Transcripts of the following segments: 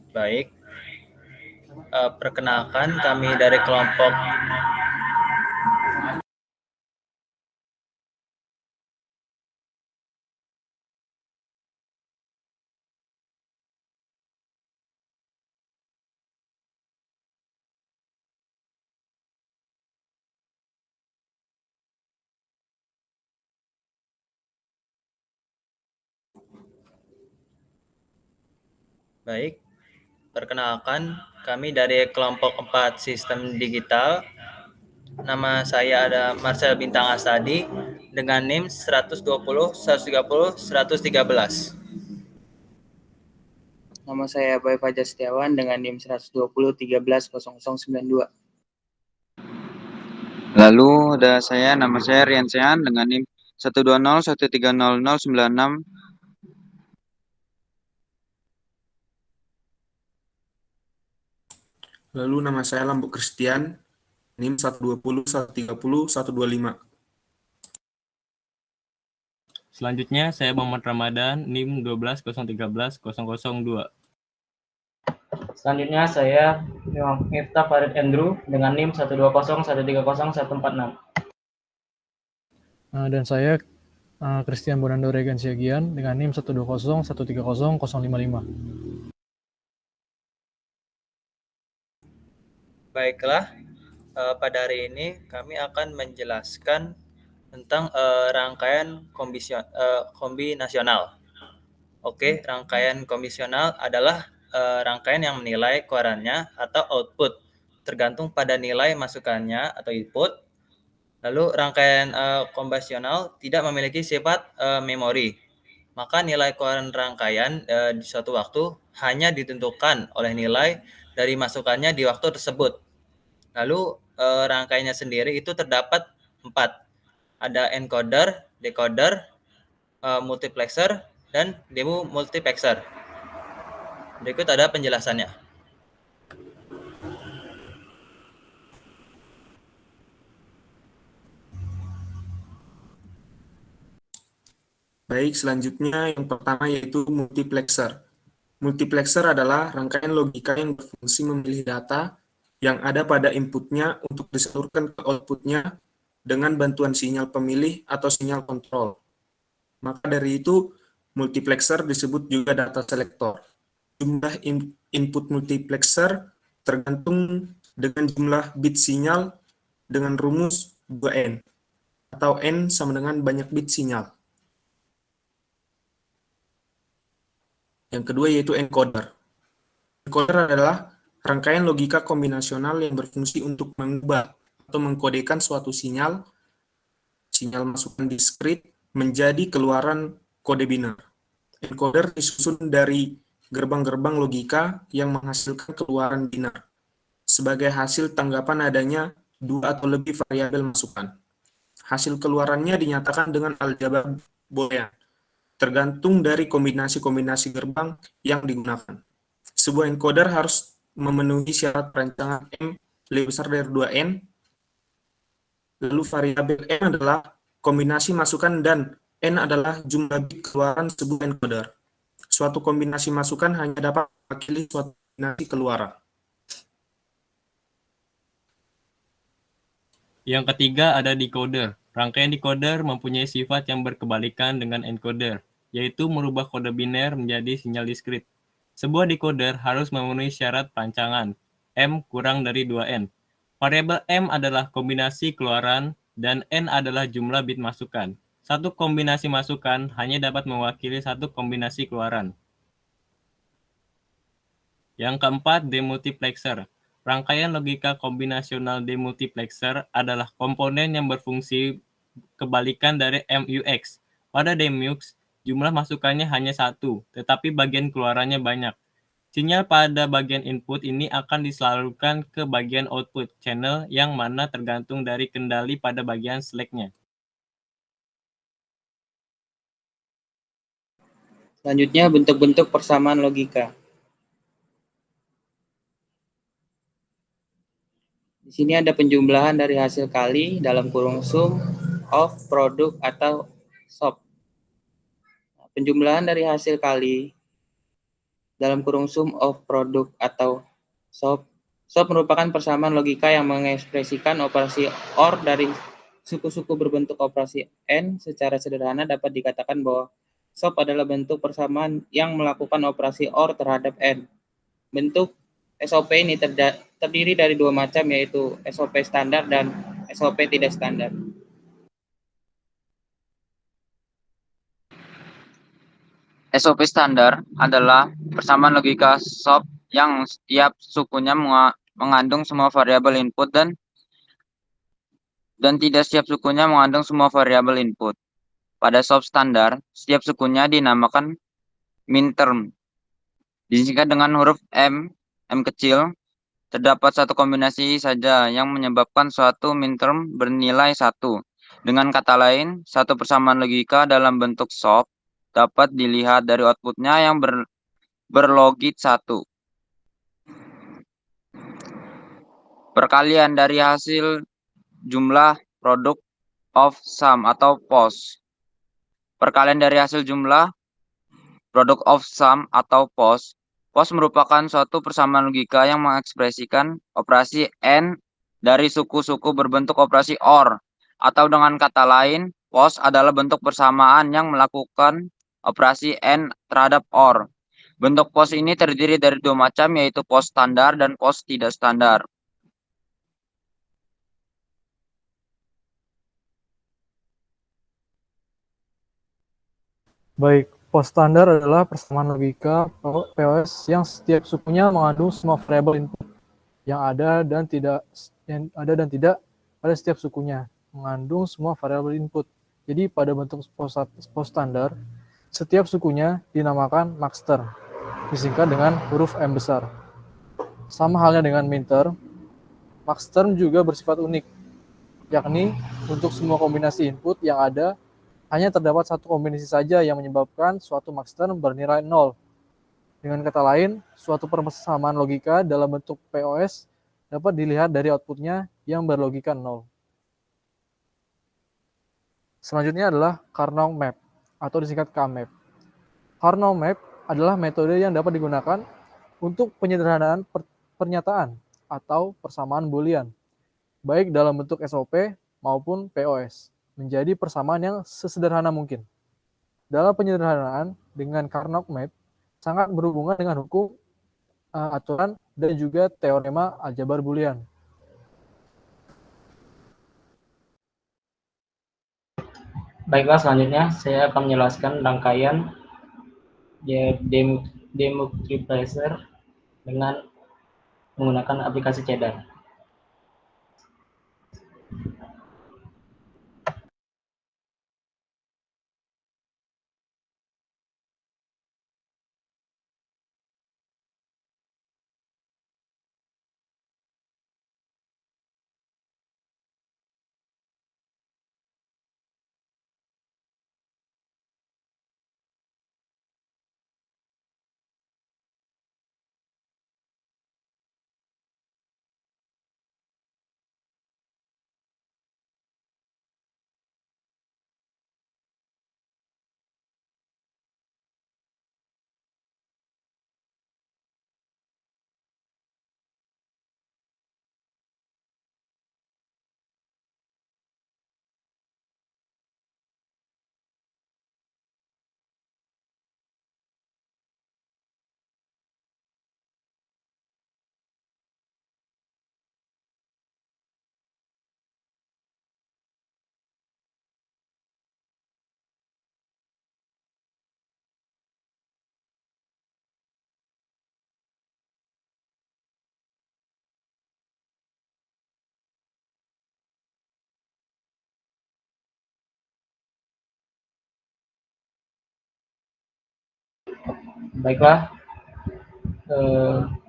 Baik, perkenalkan kami dari kelompok Baik, perkenalkan kami dari kelompok 4 Sistem Digital. Nama saya ada Marcel Bintang Asadi dengan NIM 120 130 113. Nama saya Boy Fajar Setiawan dengan NIM 120 13 0092. Lalu ada nama saya Rian Sean dengan NIM 120 130 096. Lalu nama saya Lambu Christian, NIM 120 130 125. Selanjutnya saya Muhammad Ramadan, NIM 12 013 002. Selanjutnya saya Miftah Farid Andrew dengan NIM 120 130 146. Dan saya Christian Bonando Regan Siagian dengan NIM 120 130 055. Baiklah, pada hari ini kami akan menjelaskan tentang rangkaian kombinasional. Oke, rangkaian kombinasional adalah rangkaian yang menilai keluarannya atau output tergantung pada nilai masukannya atau input. Lalu rangkaian kombinasional tidak memiliki sifat memori. Maka nilai keluaran rangkaian di suatu waktu hanya ditentukan oleh nilai dari masukannya di waktu tersebut. Lalu rangkaiannya sendiri itu terdapat 4. Ada encoder, decoder, multiplexer, dan demultiplexer. Berikut ada penjelasannya. Baik, selanjutnya yang pertama yaitu multiplexer. Multiplexer adalah rangkaian logika yang berfungsi memilih data yang ada pada inputnya untuk disalurkan ke outputnya dengan bantuan sinyal pemilih atau sinyal kontrol. Maka dari itu, multiplexer disebut juga data selector. Jumlah input multiplexer tergantung dengan jumlah bit sinyal dengan rumus 2N, atau N sama dengan banyak bit sinyal. Yang kedua yaitu encoder. Encoder adalah rangkaian logika kombinasional yang berfungsi untuk mengubah atau mengkodekan suatu sinyal masukan diskrit menjadi keluaran kode biner. Encoder disusun dari gerbang-gerbang logika yang menghasilkan keluaran biner sebagai hasil tanggapan adanya dua atau lebih variabel masukan. Hasil keluarannya dinyatakan dengan aljabar Boolean, tergantung dari kombinasi-kombinasi gerbang yang digunakan. Sebuah encoder harus memenuhi syarat perancangan M lebih besar dari 2N, lalu variabel N adalah kombinasi masukan dan N adalah jumlah bit keluaran sebuah encoder. Suatu kombinasi masukan hanya dapat mewakili suatu kombinasi keluaran. Yang ketiga ada decoder. Rangkaian decoder mempunyai sifat yang berkebalikan dengan encoder, yaitu merubah kode biner menjadi sinyal diskrit. Sebuah decoder harus memenuhi syarat perancangan M kurang dari 2N. Variabel M adalah kombinasi keluaran dan N adalah jumlah bit masukan. Satu kombinasi masukan hanya dapat mewakili satu kombinasi keluaran. Yang keempat, demultiplexer. Rangkaian logika kombinasional demultiplexer adalah komponen yang berfungsi kebalikan dari MUX. Pada DMUX, jumlah masukannya hanya satu, tetapi bagian keluarannya banyak. Sinyal pada bagian input ini akan disalurkan ke bagian output channel yang mana tergantung dari kendali pada bagian select-nya. Selanjutnya bentuk-bentuk persamaan logika. Di sini ada penjumlahan dari hasil kali dalam kurung sum of produk atau SOP. Penjumlahan dari hasil kali dalam kurung sum of product atau SOP. SOP merupakan persamaan logika yang mengekspresikan operasi OR dari suku-suku berbentuk operasi N. Secara sederhana dapat dikatakan bahwa SOP adalah bentuk persamaan yang melakukan operasi OR terhadap N. Bentuk SOP ini terdiri dari dua macam, yaitu SOP standar dan SOP tidak standar. SOP standar adalah persamaan logika SOP yang setiap sukunya mengandung semua variabel input dan tidak setiap sukunya mengandung semua variabel input. Pada SOP standar, setiap sukunya dinamakan minterm. Disingkat dengan huruf M kecil. Terdapat satu kombinasi saja yang menyebabkan suatu minterm bernilai 1. Dengan kata lain, satu persamaan logika dalam bentuk SOP dapat dilihat dari outputnya yang berlogit 1. Perkalian dari hasil jumlah product of sum atau POS. Perkalian dari hasil jumlah product of sum atau POS. POS merupakan suatu persamaan logika yang mengekspresikan operasi N dari suku-suku berbentuk operasi OR. Atau dengan kata lain, POS adalah bentuk persamaan yang melakukan operasi N terhadap OR. Bentuk POS ini terdiri dari dua macam, yaitu POS standar dan POS tidak standar. Baik, POS standar adalah persamaan logika POS yang setiap sukunya mengandung semua variabel input yang ada dan tidak pada setiap sukunya, mengandung semua variabel input. Jadi pada bentuk POS standar, setiap sukunya dinamakan maxter, disingkat dengan huruf M besar. Sama halnya dengan minterm, maxterm juga bersifat unik, yakni untuk semua kombinasi input yang ada, hanya terdapat satu kombinasi saja yang menyebabkan suatu maxterm bernilai 0. Dengan kata lain, suatu persamaan logika dalam bentuk POS dapat dilihat dari outputnya yang berlogika 0. Selanjutnya adalah Karnaugh map atau disingkat KMap. Karnaugh map adalah metode yang dapat digunakan untuk penyederhanaan pernyataan atau persamaan boolean, baik dalam bentuk SOP maupun POS, menjadi persamaan yang sesederhana mungkin. Dalam penyederhanaan dengan Karnaugh map sangat berhubungan dengan hukum aturan dan juga teorema aljabar boolean. Baiklah, selanjutnya saya akan menjelaskan rangkaian demultiplier dengan menggunakan aplikasi Cheddar. Baiklah,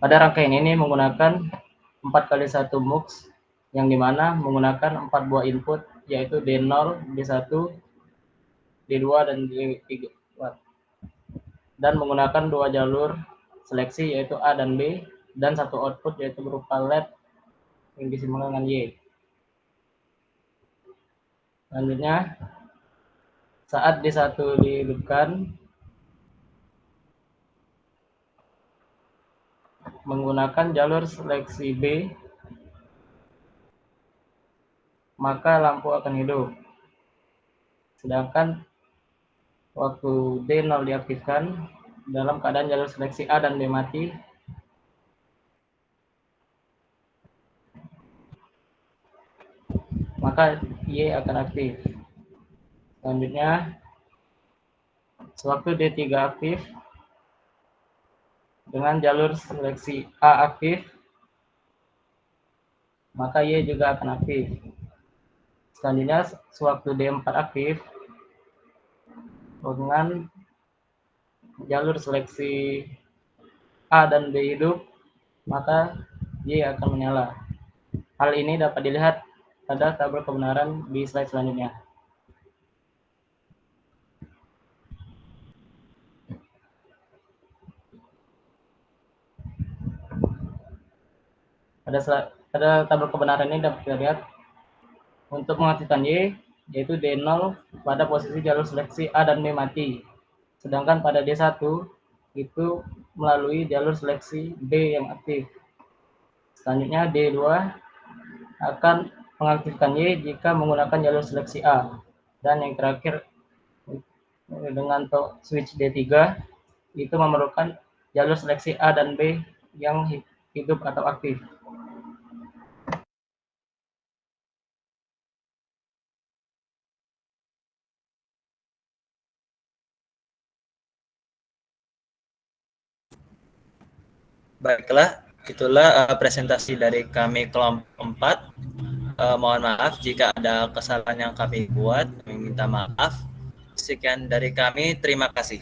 pada rangkaian ini menggunakan 4x1 MUX yang dimana menggunakan 4 buah input, yaitu D0, D1, D2, dan D3, dan menggunakan 2 jalur seleksi, yaitu A dan B, dan satu output, yaitu berupa LED yang disimbangkan dengan Y. Selanjutnya, saat D1 dihidupkan, menggunakan jalur seleksi B, maka lampu akan hidup. Sedangkan waktu D0 diaktifkan, dalam keadaan jalur seleksi A dan B mati, maka Y akan aktif. Selanjutnya, sewaktu D3 aktif, dengan jalur seleksi A aktif, maka Y juga akan aktif. Selanjutnya, sewaktu D4 aktif, dengan jalur seleksi A dan B hidup, maka Y akan menyala. Hal ini dapat dilihat pada tabel kebenaran di slide selanjutnya. Pada tabel kebenaran ini dapat kita lihat untuk mengaktifkan Y, yaitu D0 pada posisi jalur seleksi A dan B mati. Sedangkan pada D1 itu melalui jalur seleksi B yang aktif. Selanjutnya D2 akan mengaktifkan Y jika menggunakan jalur seleksi A. Dan yang terakhir dengan switch D3 itu memerlukan jalur seleksi A dan B yang hidup atau aktif. Baiklah, itulah presentasi dari kami kelompok 4. Mohon maaf jika ada kesalahan yang kami buat, kami minta maaf. Sekian dari kami, terima kasih.